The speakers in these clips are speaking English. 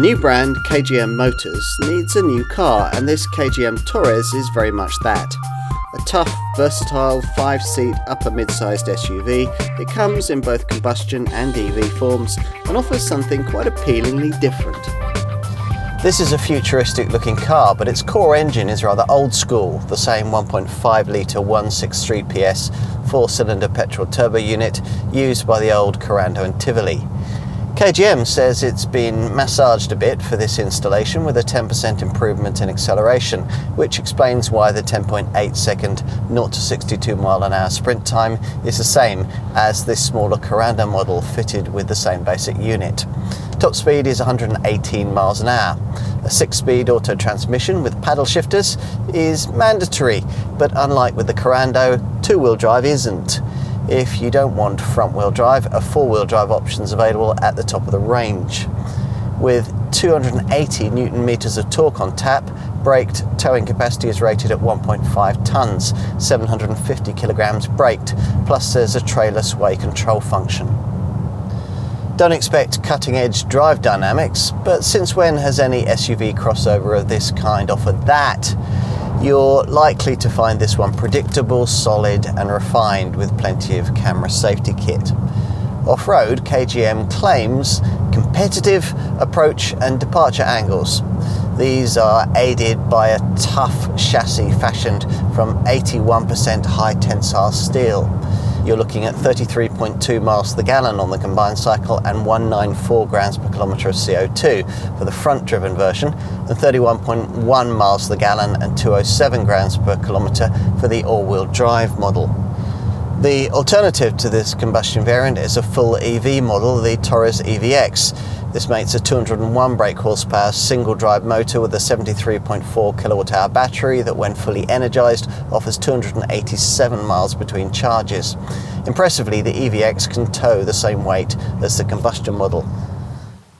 new brand, KGM Motors, needs a new car, and this KGM Torres is very much that. A tough, versatile 5-seat upper mid-sized SUV, it comes in both combustion and EV forms and offers something quite appealingly different. This is a futuristic looking car, but its core engine is rather old school, the same 1.5 litre 163 PS 4-cylinder petrol turbo unit used by the old Corando and Tivoli. KGM says it's been massaged a bit for this installation with a 10% improvement in acceleration, which explains why the 10.8 second 0 to 62 mile an hour sprint time is the same as this smaller Corando model fitted with the same basic unit. Top speed is 118 miles an hour. A 6-speed auto transmission with paddle shifters is mandatory, but unlike with the Corando, 2-wheel drive isn't. If you don't want front-wheel drive, a 4-wheel drive option is available at the top of the range. With 280 Newton meters of torque on tap, braked towing capacity is rated at 1.5 tonnes, 750 kilograms braked, plus there's a trailer sway control function. Don't expect cutting-edge drive dynamics, but since when has any SUV crossover of this kind offered that? You're likely to find this one predictable, solid and refined with plenty of camera safety kit. Off-road, KGM claims competitive approach and departure angles. These are aided by a tough chassis fashioned from 81% high tensile steel. You're looking at 33.2 miles to the gallon on the combined cycle and 194 grams per kilometre of CO2 for the front-driven version, and 31.1 miles to the gallon and 207 grams per kilometre for the all-wheel drive model. The alternative to this combustion variant is a full EV model, the Torres EVX. This makes a 201 brake horsepower single drive motor with a 73.4 kilowatt hour battery that, when fully energised, offers 287 miles between charges. Impressively, the EVX can tow the same weight as the combustion model.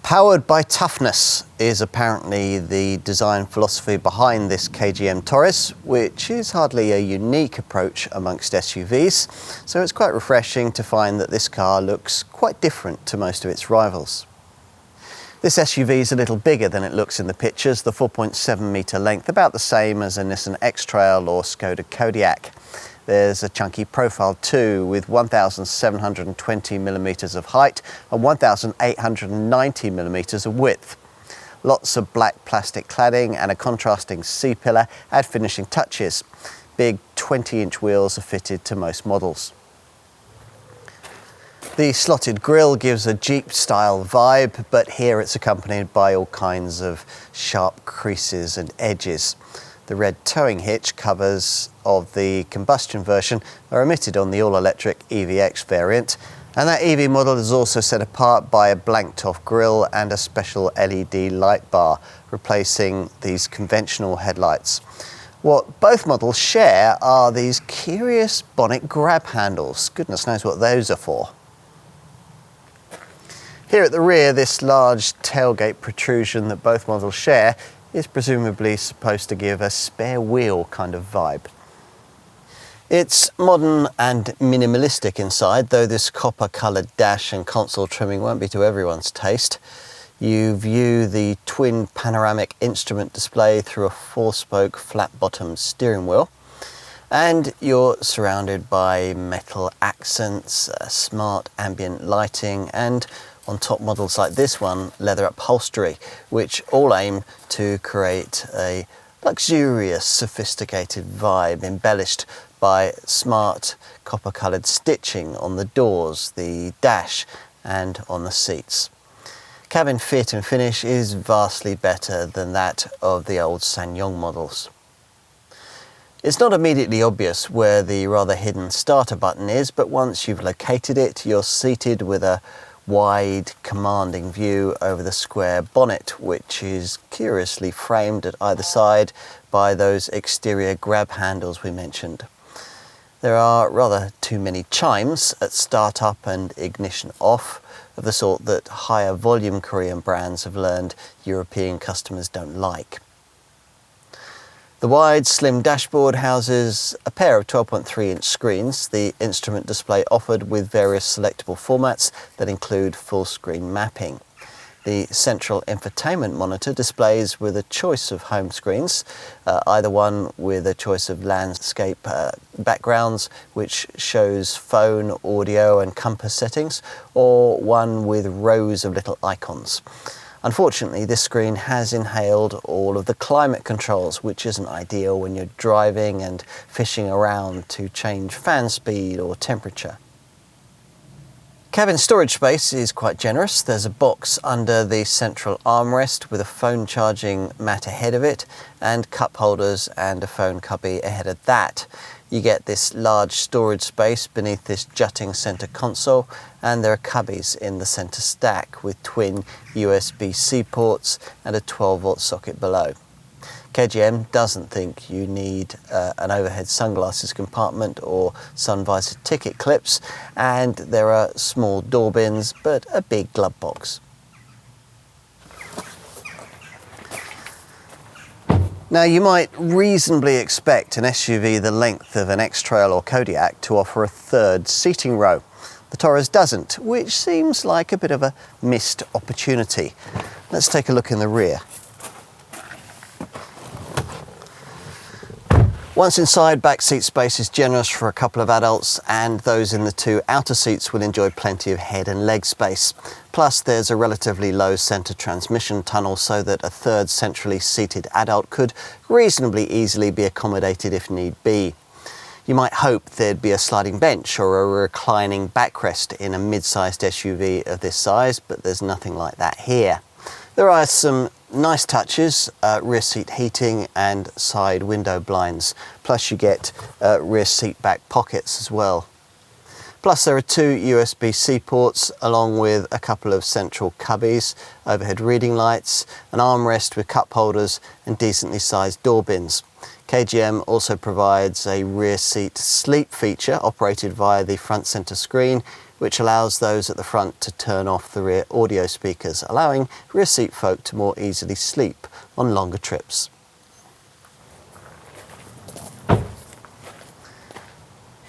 Powered by toughness is apparently the design philosophy behind this KGM Torres, which is hardly a unique approach amongst SUVs, so it's quite refreshing to find that this car looks quite different to most of its rivals. This SUV is a little bigger than it looks in the pictures, the 4.7 metre length, about the same as a Nissan X-Trail or Skoda Kodiaq. There's a chunky profile too, with 1,720 millimetres of height and 1,890 millimetres of width. Lots of black plastic cladding and a contrasting C-pillar add finishing touches. Big 20-inch wheels are fitted to most models. The slotted grille gives a Jeep-style vibe, but here it's accompanied by all kinds of sharp creases and edges. The red towing hitch covers of the combustion version are omitted on the all-electric EVX variant, and that EV model is also set apart by a blanked-off grille and a special LED light bar, replacing these conventional headlights. What both models share are these curious bonnet grab handles. Goodness knows what those are for. Here at the rear, this large tailgate protrusion that both models share is presumably supposed to give a spare wheel kind of vibe. It's modern and minimalistic inside, though this copper-coloured dash and console trimming won't be to everyone's taste. You view the twin panoramic instrument display through a 4-spoke flat-bottomed steering wheel, and you're surrounded by metal accents, smart ambient lighting, and on top models like this one, leather upholstery, which all aim to create a luxurious, sophisticated vibe embellished by smart copper-coloured stitching on the doors, the dash and on the seats. Cabin fit and finish is vastly better than that of the old SsangYong models. It's not immediately obvious where the rather hidden starter button is, but once you've located it, you're seated with a wide, commanding view over the square bonnet, which is curiously framed at either side by those exterior grab handles we mentioned. There are rather too many chimes at start up and ignition off, of the sort that higher volume Korean brands have learned European customers don't like. The wide, slim dashboard houses a pair of 12.3-inch screens, the instrument display offered with various selectable formats that include full-screen mapping. The central infotainment monitor displays with a choice of home screens, either one with a choice of landscape backgrounds, which shows phone, audio and compass settings, or one with rows of little icons. Unfortunately, this screen has inhaled all of the climate controls, which isn't ideal when you're driving and fishing around to change fan speed or temperature. Cabin storage space is quite generous. There's a box under the central armrest with a phone charging mat ahead of it, and cup holders and a phone cubby ahead of that. You get this large storage space beneath this jutting centre console, and there are cubbies in the centre stack with twin USB-C ports and a 12-volt socket below. KGM doesn't think you need an overhead sunglasses compartment or sun visor ticket clips, and there are small door bins but a big glove box. Now, you might reasonably expect an SUV the length of an X-Trail or Kodiaq to offer a third seating row. The Torres doesn't, which seems like a bit of a missed opportunity. Let's take a look in the rear. Once inside, back seat space is generous for a couple of adults, and those in the two outer seats will enjoy plenty of head and leg space. Plus, there's a relatively low centre transmission tunnel so that a third centrally seated adult could reasonably easily be accommodated if need be. You might hope there'd be a sliding bench or a reclining backrest in a mid-sized SUV of this size, but there's nothing like that here. There are some nice touches, rear seat heating and side window blinds, plus you get rear seat back pockets as well. Plus there are two USB-C ports along with a couple of central cubbies, overhead reading lights, an armrest with cup holders and decently sized door bins. KGM also provides a rear seat sleep feature operated via the front center screen, which allows those at the front to turn off the rear audio speakers, allowing rear seat folk to more easily sleep on longer trips.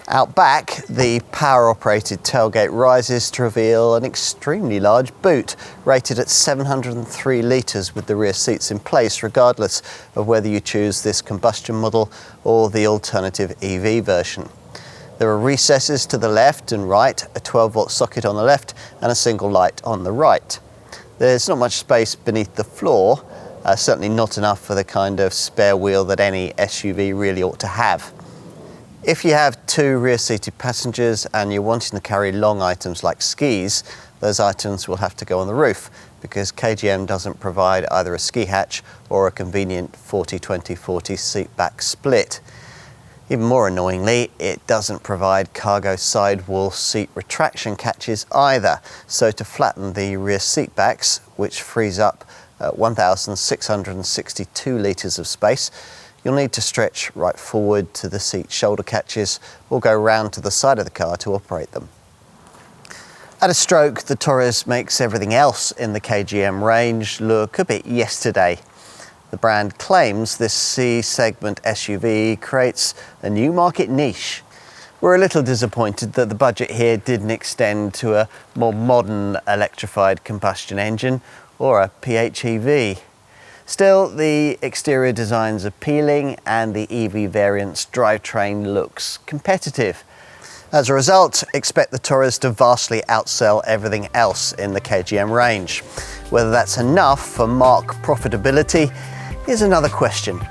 Out back, the power-operated tailgate rises to reveal an extremely large boot, rated at 703 litres with the rear seats in place, regardless of whether you choose this combustion model or the alternative EV version. There are recesses to the left and right, a 12-volt socket on the left and a single light on the right. There's not much space beneath the floor, certainly not enough for the kind of spare wheel that any SUV really ought to have. If you have two rear-seated passengers and you're wanting to carry long items like skis, those items will have to go on the roof because KGM doesn't provide either a ski hatch or a convenient 40-20-40 seat back split. Even more annoyingly, it doesn't provide cargo sidewall seat retraction catches either. So to flatten the rear seat backs, which frees up 1,662 litres of space, you'll need to stretch right forward to the seat shoulder catches or go round to the side of the car to operate them. At a stroke, the Torres makes everything else in the KGM range look a bit yesterday. The brand claims this C-segment SUV creates a new market niche. We're a little disappointed that the budget here didn't extend to a more modern electrified combustion engine or a PHEV. Still, the exterior design's appealing and the EV variant's drivetrain looks competitive. As a result, expect the Torres to vastly outsell everything else in the KGM range. Whether that's enough for marque profitability is another question.